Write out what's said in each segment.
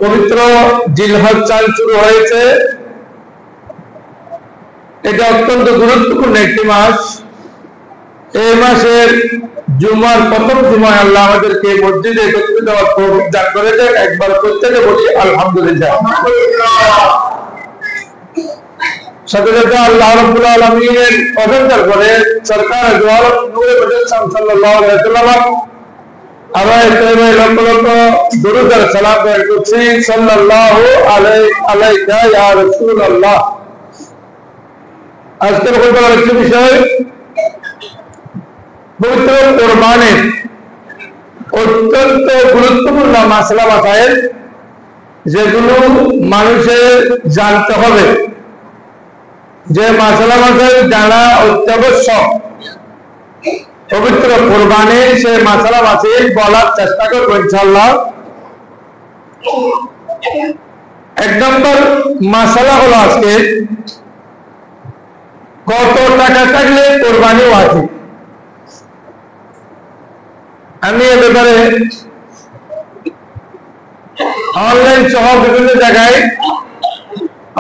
পবিত্র জিলহজ চাঁদ শুরু হয়েছে। এটা অত্যন্ত গুরুত্বপূর্ণ একটি মাস। এই মাসের জুমার প্রথম জুমায় আল্লাহ আমাদেরকে মসজিদে একত্রিত হওয়ার তৌফিক দান করেছেন। একবার প্রত্যেকে বলি আলহামদুলিল্লাহ। সাথে সাথে আল্লাহ রাব্বুল আলামিনের প্রশংসা করে সরকার দু আলম নূরে মুজাসসাম সাল্লাল্লাহু আলাইহি ওয়াসাল্লাম আমরা এতই লক্ষ লক্ষ দরুদ আর সালাম পেশ করছি সাল্লাল্লাহু আলাইকা ইয়া রাসূলুল্লাহ। আজকের কথা হচ্ছে বিষয় পবিত্র কোরবানির অত্যন্ত গুরুত্বপূর্ণ মাসলা মাসাইল যেগুলো মানুষের জানতে হবে, যে মাসলা মাসাইল জানা অত্যাবশ্যক। পবিত্র কোরবানির সে মাসলা মাসাইল বলার চেষ্টা করবো ইনশাআল্লাহ। এক নম্বর মাসলা হলো আজকে কত টাকা থাকলে কোরবানি ওয়াজিব। আমি এ ব্যাপারে অনলাইন সহ বিভিন্ন জায়গায়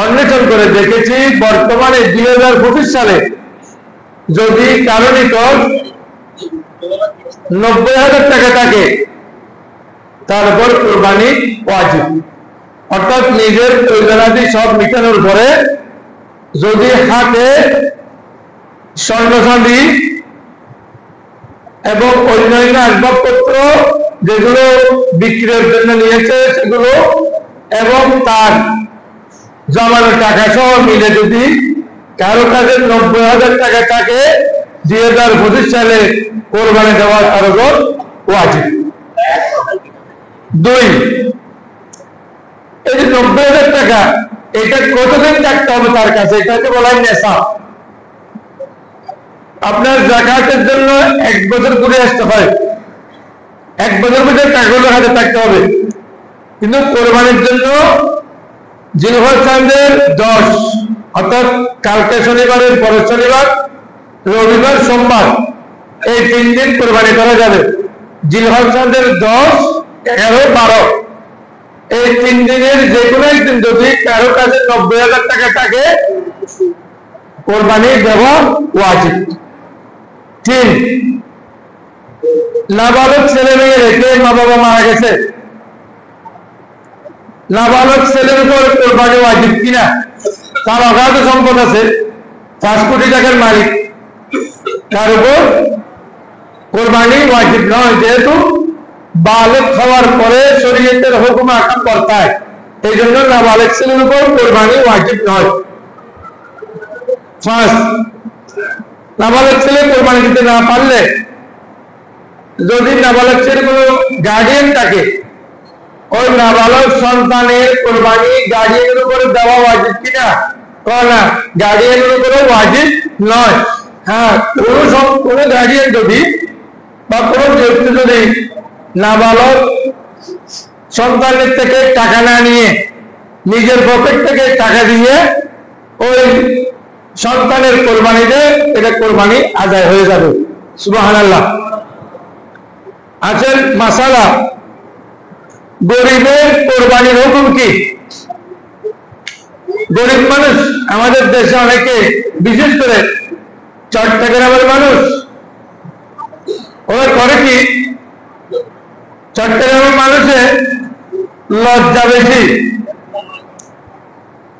অন্বেষণ করে দেখেছি। বর্তমানে 2025 সালে যদি কারো নিকট 90,000 টাকা থাকে তারপর কোরবানি ওয়াজিব, অর্থাৎ নিজের প্রয়োজনাদি সব মিটানোর পরে যদি হাতে স্বর্ণ চাঁদি এবং অন্যান্য আসবাবপত্র যেগুলো বিক্রির জন্য নিয়েছে সেগুলো এবং তার জমানো টাকা সহ মিলে যদি কারো কাছে 90,000 টাকা থাকে 2025 সালে কোরবানি দেওয়ার ফরজ ওয়াজিব। 2, এই যে 90,000 টাকা এটা কতদিন থাকতে হবে তার কাছে, এটাকে বলা হয় নেশাব। আপনার যাকাতের জন্য 1 বছর ঘুরে আসতে হয়, 1 বছর পর্যন্ত টাকাগুলো হাতে থাকতে হবে। কিন্তু কোরবানির জন্য জিলহজ চাঁদের 10 অর্থাৎ কালকে শনিবারের পরের শনিবার, রবিবার, সোমবার এই 3 দিন কোরবানি করা যাবে। জিলহজ চাঁদের 10, 11, 12 এই 3 দিনের যে কোনো একদিন যদি কারো কাছে 90,000 টাকা থাকে কোরবানি দেওয়া ওয়াজিব। 3, নাবালক ছেলে মেয়ে রেখে মা বাবা মারা গেছে, নাবালক ছেলের উপর কোরবানি ওয়াজিব কিনা। তার অগাধ সম্পদ আছে, 5 কোটি টাকার মালিক, তার উপর কোরবানি ওয়াজিব নয়, যেহেতু বালেগ হওয়ার পরে শরীয়তের হুকুম আকাম বর্তায়, এই জন্য নাবালক ছেলের উপর কোরবানি ওয়াজিব নয়। 5, নাবালক ছেলে কোরবানি দিতে না পারলে যদি নাবালক ছেলে কোনো গার্ডিয়ান থাকে, ওই নাবালক সন্তানের কোরবানি গার্ডিয়ানের উপরে দেওয়া ওয়াজিব কিনা, না গার্ডিয়ানের উপরে ওয়াজিব নয়। হ্যাঁ, কোনো গার্ডিয়ান যদি বা কোনো ব্যক্তি যদি নাবালক সন্তানের থেকে টাকা না নিয়ে নিজের পকেট থেকে টাকা দিয়ে ওই সন্তানের কোরবানি দেয়, এটা কোরবানি আদায় হয়ে যাবে। সুবহানাল্লাহ। আছেন মাসালা গরিবের কোরবানির হুকুম কি। গরিব মানুষ আমাদের দেশে অনেকে, বিশেষ করে চট্টগ্রামের মানুষ, ওরা করে কি, চট্টগ্রামের মানুষের লজ্জা বেশি।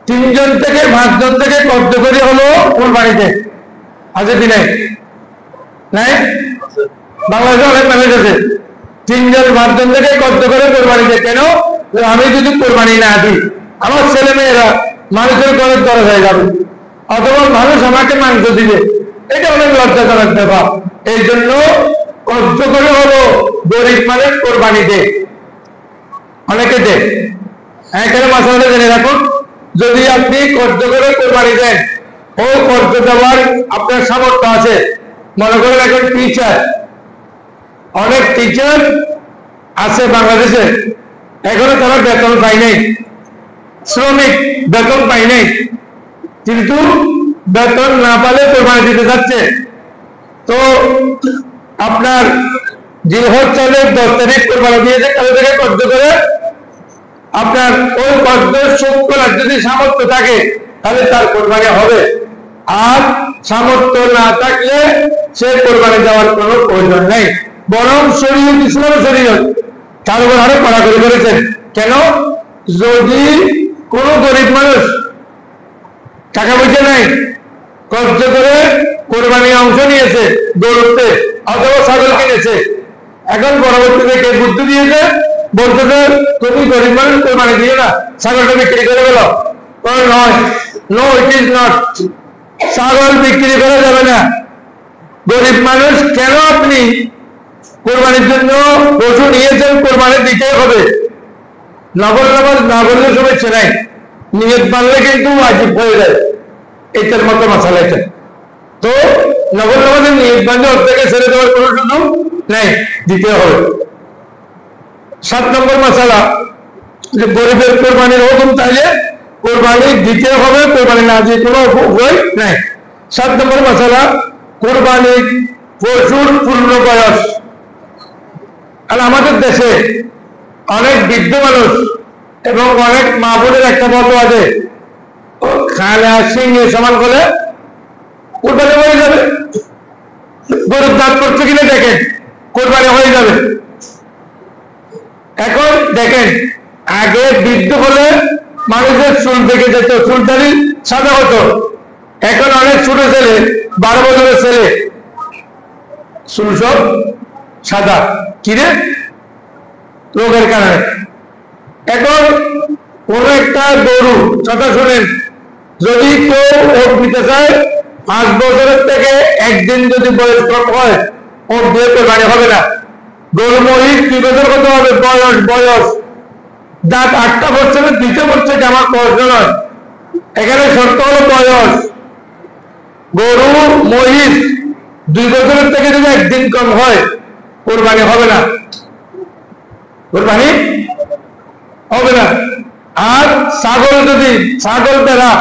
3 জন থেকে 5 জন থেকে কর্জ করে হলো কোরবানিতে আছে কি নাই? বাংলাদেশে অনেক মানুষ আছে 3 জন 5 জন থেকে কর্জ করে কোরবানিতে। কেন? আমি যদি কোরবানি না দিই আমার ছেলে মেয়েরা মানুষের ঘরের দরজা হয়ে যাবে, অথবা মানুষ আমাকে মাংস দিবে, এটা অনেক লজ্জাজনক ব্যাপার। এই জন্য কর্জ করে হলো গরিব মানুষ কোরবানি দেয়, অনেকে দেয়। এখানে মাসালা জেনে রাখুন, যদি আপনি কর্জ করে কোরবানি দেন, ও কর্জ দেওয়ার আপনার সামর্থ্য আছে। মনে করেন এখন টিচার, অনেক টিচার আছে বাংলাদেশে, এখনো তারা বেতন পায় নাই, শ্রমিক বেতন পায় নাই, কিন্তু বেতন না পালে কোরবানি দিতে যাচ্ছে। তো আপনার জিলহজ চাঁদের 10 তারিখ কোরবানি দিয়েছে, কালো থেকে কর্জ করে আপনার ওই কষ্ট শোধ করার যদি সামর্থ্য থাকে তাহলে তার কোরবানি হবে, আর সামর্থ্য না থাকলে সে কোরবানি দেওয়ার কোনো প্রয়োজন নেই। বরং শরীয়ত, ইসলামের শরীয়ত তার উপর আরো কড়াকড়ি করেছেন। কেন? যদি কোনো গরিব মানুষ টাকা পয়সা নেই, কষ্ট করে কোরবানি অংশ নিয়েছে, গরুতে অথবা ছাগল কিনেছে, এখন পরবর্তীতে কে বুদ্ধি দিয়েছে, বলতেছে তুমি গরিব মানুষ কোরবানি দিয়ে না, ছাগলটা বিক্রি করে গেল। নয়, নো ইট ইজ নট, ছাগল বিক্রি করা যাবে না। গরিব মানুষ কেন আপনি কোরবানির জন্য পশু নিয়েছেন, কোরবানি দিতে হবে। নগর নামাজ না বললে শুভেচ্ছা নাই, নিয়ত মানলে কিন্তু ওয়াজিব হয়ে যায়। এটার মতো মশালা এটা। তো নগর নামাজের নিয়ত মানলে ওর থেকে ছেড়ে দেওয়ার কোনো সুযোগ নেই, দিতে হবে। 7 নম্বর মশালা, যে গরিবের কোরবানির হুকুম, তাইলে কোরবানি দিতে হবে, কোরবানি না দিয়ে কোনো উপায় নাই। 7 নম্বর মশালা, কোরবানি পশুর পূর্ণ বয়স। আর আমাদের দেশে অনেক বৃদ্ধ মানুষ এবং অনেক মা বোনের একটা মত আছে, খালে সিংহে সমান করে কোরবানি হয়ে যাবে, গরুর দাঁত করছে কিনা দেখেন, কোরবানি হয়ে যাবে। এখন দেখেন, আগে বৃদ্ধ হলে মানুষের চুল দেখে যেত, চুলদারি সাদা হতো। এখন অনেক ছোট ছেলে, 12 বছরের ছেলে, চুল সব সাদা। কিরে? রোগের কারণে। এখন কোন একটা গরু, কথা শুনেন, যদি কেউ ওট দিতে চায়, 5 বছরের থেকে একদিন যদি বয়স কম হয়, ওট দিয়ে কোরবানি হবে না। গরু মহিষ 2 বছর কত হবে বয়স, দাঁত 8টা বছরের 2টা বছর জামা কষ্ট নয়, এখানে শর্ত হলো বয়স। গরু মহিষ 2 বছরের থেকে যদি একদিন কম হয়, কোরবানি হবে না, কোরবানি হবে না। আর ছাগল যদি, ছাগল বেড়া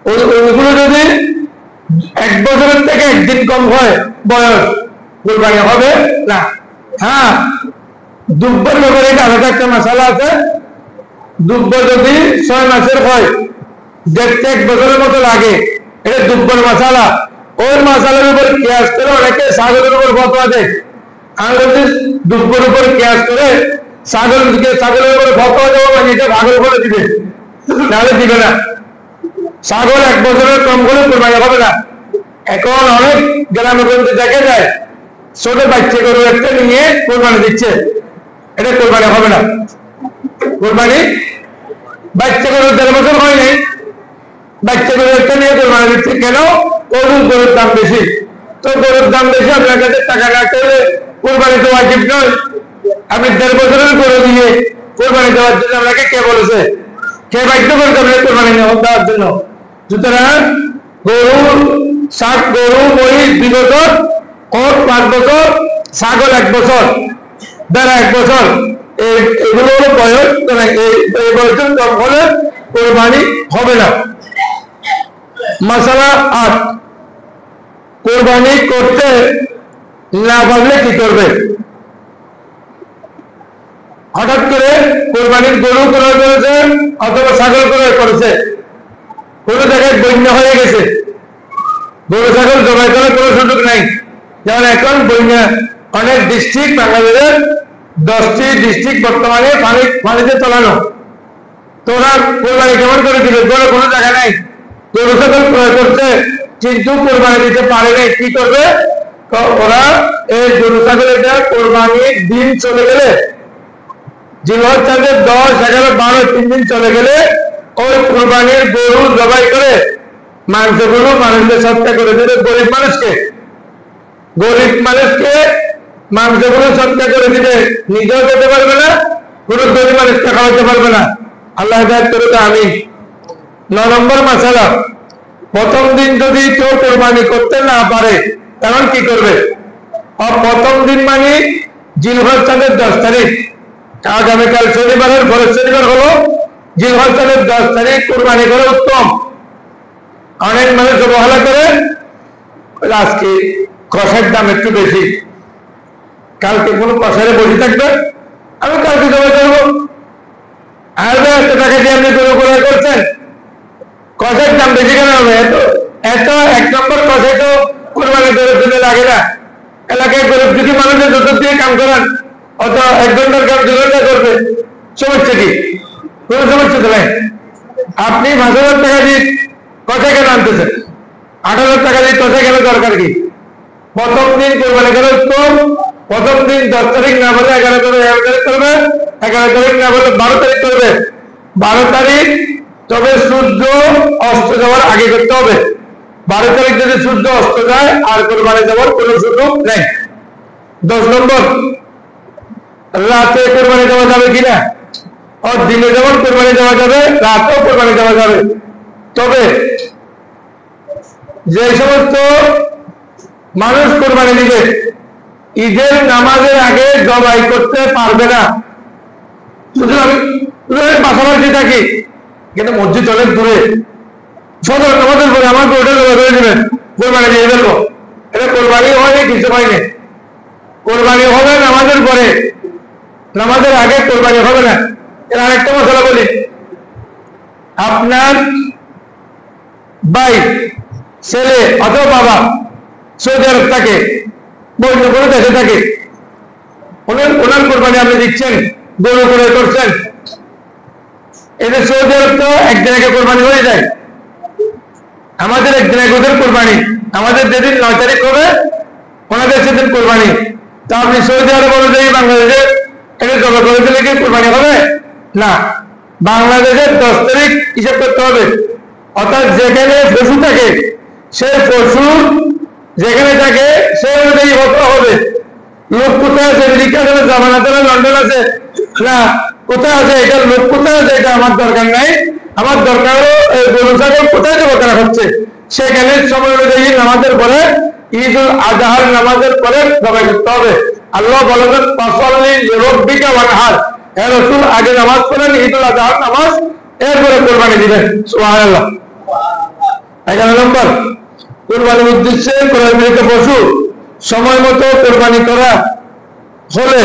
ওইগুলো যদি 1 বছরের থেকে একদিন কম হয় বয়স, কোরবানি হবে না। হ্যাঁ, দুব্বর ব্যাপারে আলাদা একটা মশালা আছে। দুব্ব যদি 6 মাসের হয়, দেখতে 1 বছরের মতো লাগে, এটা দুব্বর মশালা। ওই মশালার উপর কেয়াস করে অনেকে ছাগলের উপর ফতোয়া দেয়। আমি বলছি দুব্বর উপর কেয়াস করে ছাগলের উপর ফতোয়া দেবো, মানে এটা পাগল করে দিবে, নাহলে দিবে না। ছাগল 1 বছরের কম হলে কোরবানি হবে না। এখন অনেক গ্রামে গঞ্জে দেখা যায় ছোট বাচ্চা গরু একটা নিয়ে কোরবানি দিচ্ছে, এটা কোরবানি হবে না। কোরবানি বাচ্চা গরু 1.5 বছর হয়নি, বাচ্চা গরু একটা নিয়ে কোরবানি দিচ্ছে। কেন? গরুর দাম বেশি। তো গরুর দাম বেশি, আপনার কাছে টাকা না করলে কোরবানি তো ওয়াজিব নয়। আপনি 1.5 বছরের গরু দিয়ে কোরবানি দেওয়ার জন্য আপনাকে কে বলেছে? কে বাধ্য করতে হবে কোরবানি দেওয়ার জন্য? সুতরাং গরু মহিষ 2 বছর, ওট 5 বছর, ছাগল 1 বছর, বেড়া 1 বছর, এগুলো হলো বয়স। এই বয়সের কম হলে কোরবানি হবে না। মশালা 8, কোরবানি করতে না পারলে কি করবে? হঠাৎ করে কোরবানির গরু ক্রয় করেছে অথবা ছাগল ক্রয় করেছে, কোন জায়গায় বন্যা হয়ে গেছে, গরু ছাগল জবাই করার কোনো সুযোগ নাই। যেমন এখন বন্যা, অনেক ডিস্ট্রিক্ট, বাংলাদেশের 10টি ডিস্ট্রিক্ট বর্তমানে পানিতে তলানো। তো ওরা কোরবানি কেমন করে দিবে? গরু কোনো জায়গা নাই, গরু ছাগল ক্রয় করছে কিন্তু কোরবানি দিতে পারে নাই, কি করবে? তো ওরা এই গরু ছাগল, এটা কোরবানির দিন চলে গেলে, জিলহজ চাঁদের 10, 11, 12, 3 দিন চলে গেলে ওই কোরবানির গরু জবাই করে মাংসগুলো মানুষকে সৎকার করে দেবে। গরিব মানুষকে মাংসগুলো সৎকার করে দিবে, নিজেও যেতে পারবে না, কোনো গরিব মানুষকে খাওয়াতে পারবে না। আল্লাহ হেদায়েত করুক, আমিন। 9 নম্বর মাসালা, প্রথম দিন যদি কেউ কোরবানি করতে না পারে তখন কি করবে? প্রথম দিন মানে জিলহজ চাঁদের 10 তারিখ, আগামীকাল শনিবারের পরের শনিবার হলো জিলহজ চাঁদের 10 তারিখ কোরবানি করা উত্তম। অনেক মানুষ অবহেলা করে, আজকে কষার দাম একটু বেশি, কালকে কোনো কষারে বসে থাকবে, আমি কালকে জবাই করবো, আপনি গরু ক্রয় করছেন, কষের দাম বেশি কেন হবে? এত 1 নম্বর কষে তো কোরবানি গরুর জন্য লাগে না। এলাকায় গরিব যদি মানুষের যত দিয়ে কাম করান, অত 1 ঘন্টার কাম 2 ঘন্টা করবে, সমস্যা কি? কোনো সমস্যা তো নাই। আপনি 5,000 টাকা দিয়ে কষে কেন আনতেছেন? 8,000 টাকা দিয়ে কষে কেন দরকার কি? প্রথম দিন কোরবানি করা উত্তম। প্রথম দিন 10 তারিখ না বলে 11 তারিখ করবে, 11 তারিখ না বলে 12 তারিখ করবে। 12 তারিখ তবে সূর্য অস্ত যাওয়ার আগে করতে হবে। 12 তারিখ যদি সূর্য অস্ত যায় আর কোরবানি যাওয়ার কোনো সুযোগ নেই। 10 নম্বর, রাতে কোরবানি দেওয়া যাবে কিনা? আর দিনে যেমন কোরবানি দেওয়া যাবে, রাতেও কোরবানি দেওয়া যাবে। তবে যে সমস্ত মানুষ কোরবানি দিবে ঈদের নামাজের আগে জবাই করতে পারবে না, শুধু আমি পাশাপাশি থাকি কিন্তু মসজিদ অনেক দূরে, সদর নামাজের পরে আমার ওটা জবাই করে দিবেন, কোরবানি দিয়ে ফেলবো। এটা কোরবানি হয়নি, কিছু হয়নি। কোরবানি হবে নামাজের পরে, নামাজের আগে কোরবানি হবে না। এর আরেকটা মশলা বলি, আপনার ভাই, ছেলে অথবা বাবা সৌদি আরব থাকে, বৈধ কোনো দেশে থাকে, ওনার কোরবানি আপনি দিচ্ছেন, গরু ক্রয় করছেন, এদের সৌদি আরব তো একদিন আগে কোরবানি হয়ে যায়। আমাদের একদিন আগে ওদের কোরবানি, আমাদের যেদিন 9 তারিখ হবে ওনাদের সেদিন কোরবানি। তা আপনি সৌদি আরব অনুযায়ী বাংলাদেশে এটা জমা করে দিলে কি কোরবানি হবে না? বাংলাদেশের 10 তারিখ হিসাব করতে হবে। অর্থাৎ যেখানে পশু থাকে সেই পশু যেখানে থাকে সেই অনুযায়ী হতে হবে। লোক কোথায় আছে, আমেরিকা আছে, জাপান আছে, লন্ডন আছে, না কোথায় আছে, এটা লোক কোথায় আছে এটা আমার দরকার নাই। আমার দরকার গরু ছাগল কোথায় জমা করা হচ্ছে সেখানে সময় অনুযায়ী নামাজের পরে, ঈদ উল আজহার নামাজের পরে জবাই করতে হবে। আল্লাহ বলেছেন ফাসাল্লি লিরাব্বিকা ওয়ানহার, হে রাসূল আগে নামাজ পড়েন, ঈদ উল আজহার নামাজ, এরপরে কোরবানি দিবেন। সুবহানাল্লাহ। 11 নম্বর, কোরবানির উদ্দেশ্যে ক্রয়কৃত পশু সময় মতো কোরবানি করা হলে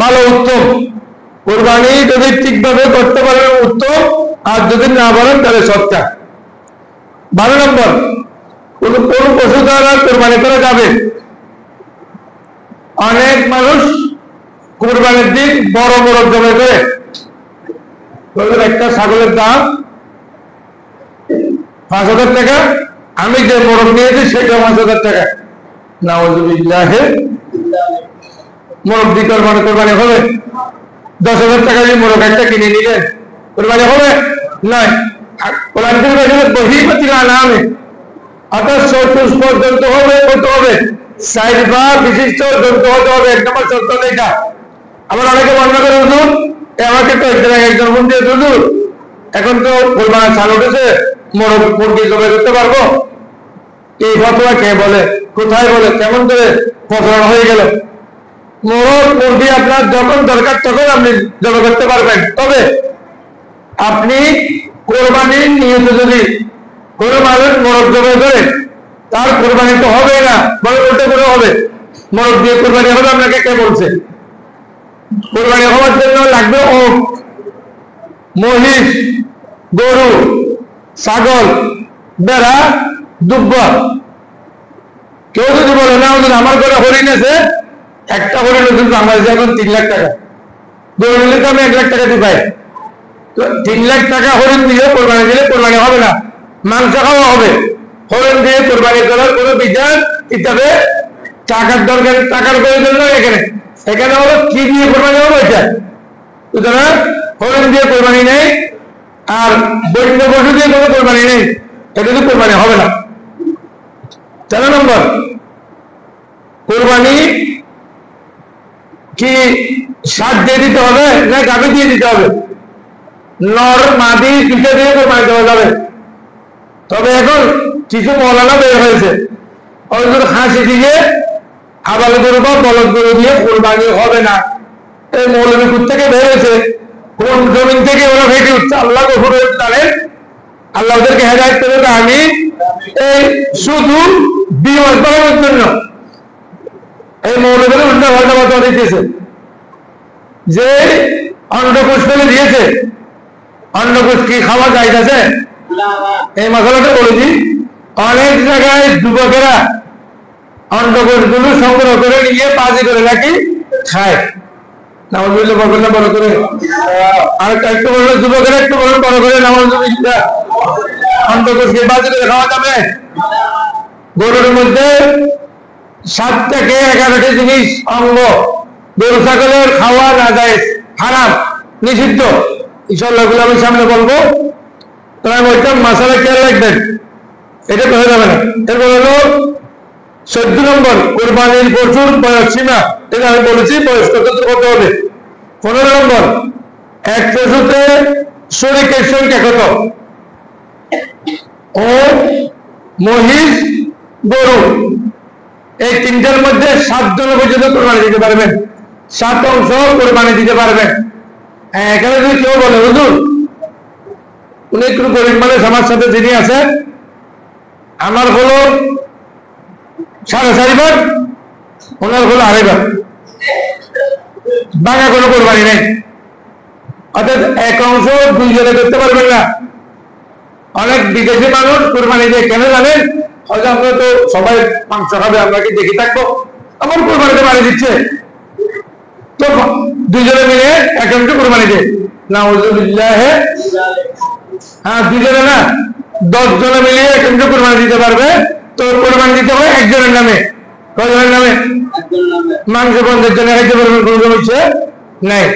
ভালো, উত্তম। কোরবানি যদি ঠিকভাবে করতে পারেন উত্তম, আর যদি না পারেন তাহলে সৎকা। 12 নম্বর, কোন পশু দ্বারা কোরবানি করা যাবে? অনেক মানুষ কোরবানির দিন বড় বড় জবাই করে। একটা ছাগলের দাম 5,000 টাকা, আমি যে মোরগ নিয়েছি সেটা 5,000 টাকা। নাউযুবিল্লাহ, মোরগ দিয়ে কোরবানি হবে? 10,000 টাকা দিয়ে মোরগ একটা কিনে নিলেন, কোরবানি হবে? নয়। অর্থাৎ চতুষ্পদ জন্তু হবে, করতে হবে 4 পা বিশিষ্ট জন্তু হতে হবে। 1 নম্বর শর্ত এটা। আবার অনেকে বর্ণনা করে হুজুর, আমাকে তো একজন ফোন দিয়ে হুজুর এখন তো কোরবানির সাল উঠেছে, মোরগ মুরগি জবাই করতে পারবো? এই ফতোয়া কে বলে, কোথায় বলে, কেমন করে ফতোয়া হয়ে গেল? মোরগ মুরগি আপনার যখন দরকার তখন আপনি জবাই করতে পারবেন। তবে আপনি কোরবানির নিয়ত যদি কোনো মানুষ মোরগ জবাই করে তার কোরবানি তো হবে না, বরং উল্টো করে হবে। মোরগ দিয়ে কোরবানি হবে আপনাকে কে বলছে? কোরবানি হওয়ার জন্য লাগবে উট, মহিষ, গরু, ছাগল, বেড়া, দুব্বা। কেউ যদি বলে না আমার ঘরে হরিণ আছে, একটা হরিণ বাংলাদেশে এখন 3 লাখ টাকা, গরু নিলে তো আমি 1 লাখ টাকা দিয়ে পাই। তো 3 লাখ টাকা হরিণ দিয়ে কোরবানি দিলে কোরবানি হবে না, মাংস খাওয়া হবে। হরিণ দিয়ে কোরবানি করার কোনো বিধান হিসাবে টাকার দরকার, টাকার প্রয়োজন নয়। এখানে হলো কি দিয়ে কোরবানি হবে এটা। সুতরাং হরিণ দিয়ে কোরবানি নেই, আর বন্য পশু দিয়ে কোনো কোরবানি নেই, এটা তো কোরবানি হবে না। 4 নম্বর, কোরবানি কি সার দিয়ে দিতে হবে না গাভী দিয়ে দিতে হবে? নর মাদি দুটো দিয়ে কোরবানি দেওয়া যাবে। তবে এখন কিছু মৌলানা বের হয়েছে, হাসি দিয়ে আবাল গরু বা বলদ গরু দিয়ে কোরবানি হবে না। এই মৌলবী থেকে বের হয়েছে, কোন জমিন থেকে ওরা ফেটে উঠছে, আল্লাহ গফুর জানেন, আল্লাহ ওদেরকে হেদায়েত করে। আমি এই শুধু বিমাস বাড়ানোর জন্য এই মৌলবীরা উল্টা পাল্টা কথা দিতেছে যে অন্ডকোষ ফেলে দিয়েছে, অন্য কি খাওয়া যাইতেছে? এই মশলাটা বলেছি, অনেক জায়গায় যুবকেরা অন্ডকোষ গুলো সংগ্রহ করে নিয়ে পাজি করে নাকি খায়। নামাজুবিল্লাহ বলবেন না বড় করে? আর একটু বলবেন, যুবকেরা একটু বলবেন বড় করে, নামাজুবিল্লাহ। অন্ডকোষকে পাজি করে খাওয়া যাবে? গরুর মধ্যে 7 থেকে 11টি জিনিস অঙ্গ, গরু ছাগলের খাওয়া না যায়, হারাম, নিষিদ্ধ। ইনশাআল্লাহ আমি সামনে বলবো, তাই ওইটা মাসালা খেয়াল রাখবেন, এটা হয়ে যাবে না। এরপর হলো 14 নম্বর, কোরবানির প্রচুর বয়স সীমা, এটা আমি বলেছি বয়স কত কত হবে। 15 নম্বর, এক পশুতে শরীকের সংখ্যা কত? ও মহিষ, গরু, এই তিনটার মধ্যে 7 জন পর্যন্ত কোরবানি দিতে পারবেন, 7 অংশ কোরবানি দিতে পারবেন। এখানে যদি কেউ বলে হুজুর উনি একটু গরিব মানুষ, আমার সাথে যিনি আছে আমার হলো 4.5 ভাগ, ওনার হলো 2.5 ভাগ, বাঙা কোনো কোরবানি নেই। অর্থাৎ এক অংশ 2 জনে করতে পারবেন না। অনেক বিদেশি মানুষ কোরবানি দিয়ে কেন জানেন? হয়তো আমরা তো সবাই মাংস খাবে, আমরা কি দেখি থাকবো, আমার কোরবানিতে বাড়ি দিচ্ছে, তো 2 জনে মিলে এক অংশ কোরবানি দেয় না। হ্যাঁ, 2 জনে না, 10 জনে মিলিয়ে এক অংশ কোরবানি দিতে পারবে। তো কোরবানি দিতে হয় একজনের নামে। কয়জনের নামে? মাংস 50 জনে খাইতে পারবেন, কোনো সমস্যা নাই।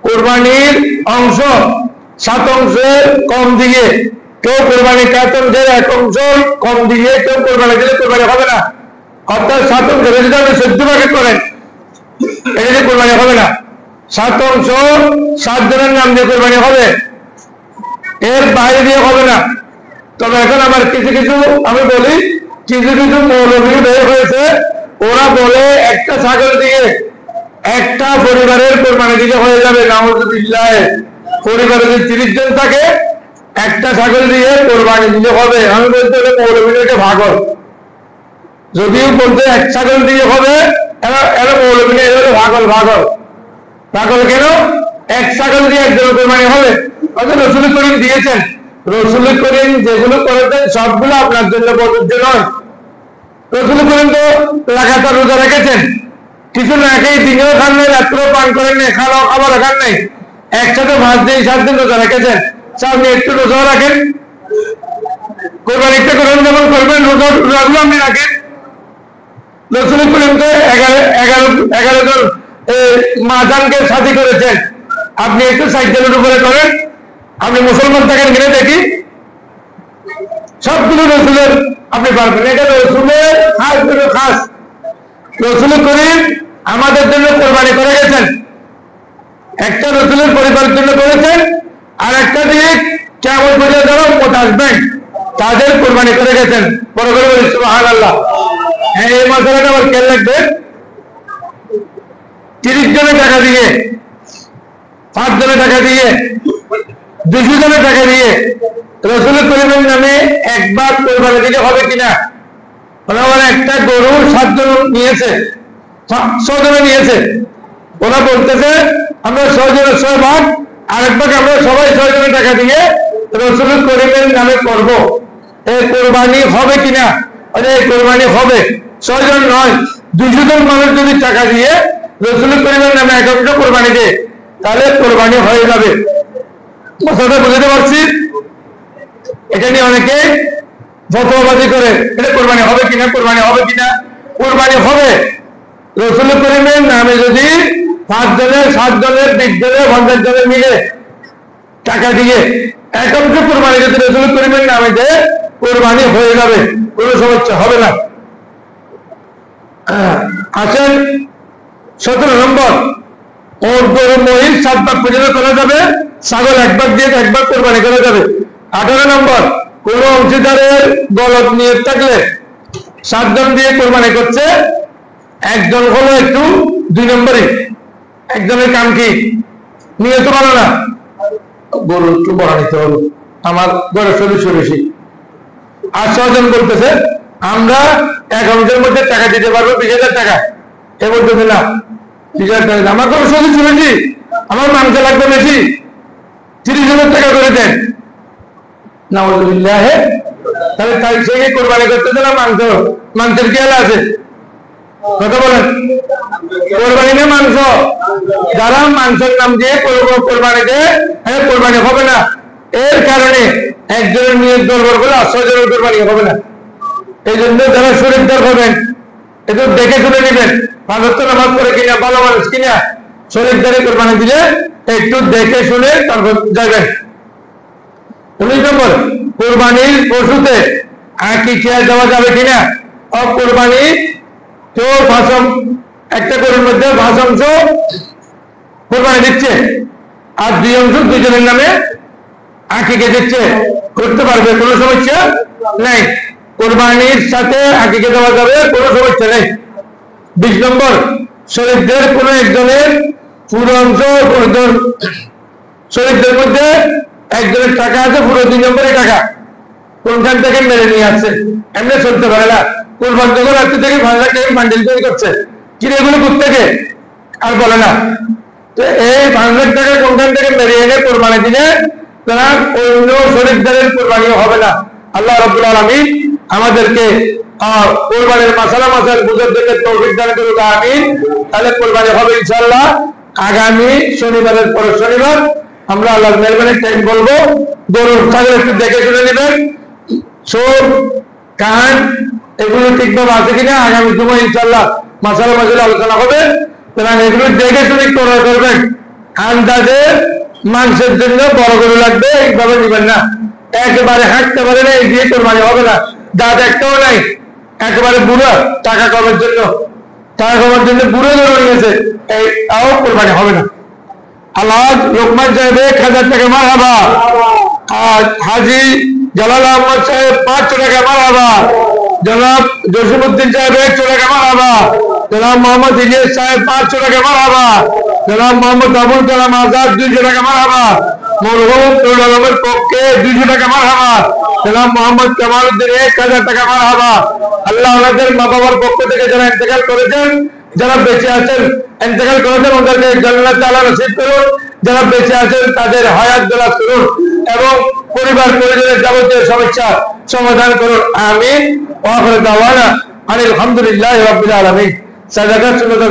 কোরবানির অংশ 7 অংশের কম দিয়ে কেউ কোরবানি, 7 অংশের 1 অংশ কম দিয়ে কেউ কোরবানি দিলে কোরবানি হবে না। অর্থাৎ 7 অংশের যদি আপনি 14 ভাগে করেন, এটা দিয়ে কোরবানি হবে না। 7 অংশ 7 জনের নাম দিয়ে কোরবানি হবে, এর বাইরে দিয়ে হবে না। তবে এখন আমার কিছু কিছু আমি বলি, কিছু কিছু মৌলবী বের হয়েছে, ওরা বলে একটা ছাগল দিয়ে একটা পরিবারের কোরবানি দিতে হয়ে যাবে। নাউযুবিল্লাহ, পরিবারে যদি 30 জন থাকে, একটা ছাগল দিয়ে কোরবানি দিতে হবে। আমি বলতে হলে মৌলবীকে ভাগল, যদিও বলতে এক ছাগল দিয়ে হবে, এরা মৌলবী এরা ভাগল। ভাগল কেন? এক ছাগল দিয়ে একজন কোরবানি হবে। অর্থাৎ রসুল করিম দিয়েছেন, রসুল করিম যেগুলো করেছেন সবগুলো আপনার জন্য প্রযোজ্য নয়। রসুল করিম তো লাগাতার রোজা রেখেছেন, কিছু না খেয়ে দিনেও খান নাই, রাত্রেও পান করেন নাই, খাবার খান নাই, একসাথে 5 দিন 7 দিন রোজা রেখেছেন। আপনি একটু রোজাও রাখেন, কোরবানিটা করেন যেমন করবেন, রোজাগুলো আপনি রাখেন। রসুল করিম তো 11 জন মাজানকে সাথী করেছেন, আপনি একটু 60 জনের উপরে করেন। আপনি মুসলমান থাকেন কিনে দেখি, সবগুলো রসুলের আপনি পারবেন। এটা রসুলের খাস। রসুল করিম আমাদের জন্য কোরবানি করে গেছেন, একটা রসুলের পরিবারের জন্য করেছেন, আর একটা দিক কেমন পর্যন্ত যারা উম্মত আসবেন তাদের কোরবানি করে গেছেন। বড় করে বলি সুবহানাল্লাহ। হ্যাঁ, এই মশলাটা আবার খেয়াল রাখবেন, 30 জনের টাকা দিয়ে, 5 জনের টাকা দিয়ে, 200 জনের টাকা দিয়ে রসুল করিমের নামে একবার কোরবানি দিতে হবে কিনা? ওরা একটা গরু 7 জন নিয়েছে, 6 জনে নিয়েছে, ওরা বলতেছে আমরা 6 জনের 6 ভাগ, আরেক ভাগ আমরা সবাই 6 জনের টাকা দিয়ে রসুল করিমের নামে করব। এই কোরবানি হবে কিনা? এই কোরবানি হবে। 6 জন নয়, 200 জন মানুষ যদি টাকা দিয়ে রসুল করিমের নামে এক অংশ কোরবানি দেয়, তাহলে কোরবানি হয়ে যাবে। কথাটা বুঝতে পারছি? এটা নিয়ে অনেকে ফতোয়াবাজি করে, এটা কোরবানি হবে কিনা, কোরবানি হবে কিনা। কোরবানি হবে। রসুল করিমের নামে যদি 5 জনের 7 জনের 20 জনের 50 জনের মিলে টাকা দিয়ে এক অংশ কোরবানি যদি রসুল করিমের নামে দেয়, কোরবানি হয়ে যাবে, কোনো সমস্যা হবে না। আসেন 17 নম্বর, ওর গরু মহিষ 7 ভাগ পর্যন্ত করা যাবে, ছাগল 1 ভাগ দিয়ে 1 ভাগ কোরবানি করা যাবে। 18 নম্বর, কোন অংশীদারের গলত নিয়ত থাকলে 7 জন দিয়ে কোরবানি করছে, একজন হলো একটু 2 নম্বরে, একজনের কাম কি নিয়ত ভালো না, গরু একটু বড় নিতে হবে, আমার গরুর সদস্য বেশি। আর 6 জন বলতেছে আমরা এক অংশের মধ্যে টাকা দিতে পারবো 20,000 টাকা, এ বলতেছে না 20,000 টাকা আমার গরুর সদস্য বেশি, আমার মাংস লাগবে বেশি, 30,000 টাকা করে দেন, নাউযুবিল্লাহ, তাহলে তাই সে কোরবানি করতেছে না মাংসের কি হাল আছে? কথা বলেন, কোরবানি না মাংস? যারা মাংসের নাম দিয়ে কোরবানি দেয়, কোরবানি হবে না। এর কারণে একজনের নিয়োগ দরবার করে 8 জনের কোরবানি হবে না। এই জন্য যারা শরীরদার হবেন, একটু দেখে শুনে নেবেন, 5 ওয়াক্ত নামাজ পড়ে কিনা, ভালো মানুষ কিনা, শরীরদারে কোরবানি দিলে একটু দেখে শুনে তারপর যাবেন। 19 নম্বর, কোরবানির পশুতে আকিকা দেওয়া যাবে কিনা। কোরবানি তো একটা গরুর মধ্যে 5 অংশ কোরবানি দিচ্ছে, আর 2 অংশ দুজনের নামে আকিকা দিচ্ছে, করতে পারবে, কোনো সমস্যা নেই। কোরবানির সাথে আকিকা দেওয়া যাবে, কোনো সমস্যা নেই। 20 নম্বর, শরীরদের কোন একজনের পুরো অংশ, শরীরদের মধ্যে একজনের টাকা আছে, পুরো 2 নম্বরের টাকা কোনখান থেকে মেরে নিয়ে আসছে, এমনি চলতে পারে না। কোরবান যখন রাত্রি থেকে 5 লাখ টাকা বান্ডিল তৈরি করছে, কিনে এগুলো কোথেকে আর বলে না। তো এই 5 লাখ টাকা কোনখান থেকে মেরে এনে কোরবানি দিলে তারা অন্য শরীরদারের কোরবানিও হবে না। আল্লাহ রাব্বুল আলামিন আমাদেরকে কোরবানির মাসালা বুঝার জন্য তৌফিক দান করুক, আমিন। তাহলে কোরবানি হবে ইনশাআল্লাহ আগামী শনিবারের পর শনিবার। আমরা আল্লাহর মেহরবানি টাইম বলবো, গরুর ছাগল একটু দেখে শুনে নেবেন, চোখ কান এগুলো ঠিকভাবে আছে কিনা। আগামী সময় ইনশাআল্লাহ মাসালা আলোচনা হবে, সুতরাং এগুলো দেখে শুনে ক্রয় করবেন। আন্দাজে মাংসের জন্য বড় গরু লাগবে এইভাবে নিবেন না, একেবারে হাঁটতে পারে না, এই দিয়ে কোরবানি হবে না। দাঁত একটাও নাই, একেবারে বুড়ো, টাকা কমার জন্য বুড়ো গরু নিয়েছে, তাও কোরবানি হবে না। আল্লাহ লোকমান সাহেব 1,000 টাকা মারহাবা, আর হাজি জালাল আহমদ সাহেব 500 টাকা মারহাবা, জনাব জসিমউদ্দিন সাহেব 100 টাকা মারহাবা, জনাব মোহাম্মদ ইলিয়াস সাহেব 500 টাকা মারহাবা, জনাব মোহাম্মদ আবুল কালাম আজাদ 200 টাকা মারহাবা, মরহুম নুরুল আলমের পক্ষে 200 টাকা মারহাবা, জনাব মোহাম্মদ কামালউদ্দিন 1000 টাকা মারহাবা। আল্লাহ ওনাদের মা বাবার পক্ষ থেকে যারা ইন্তেকাল করেছেন, যারা বেঁচে আছেন, ইন্তেকাল করেছেন, ওদেরকে জান্নাত আল্লাহ নসিব করুন। যারা বেঁচে আছেন তাদের হায়াত দরাজ করুন এবং পরিবার পরিজনের যাবতীয় সমস্যা সমাধান করুন, আমিন। ওয়া আখিরু দাওয়ানা আলহামদুলিল্লাহি রাব্বিল আলামিন। সাদাকাত সুন্নাত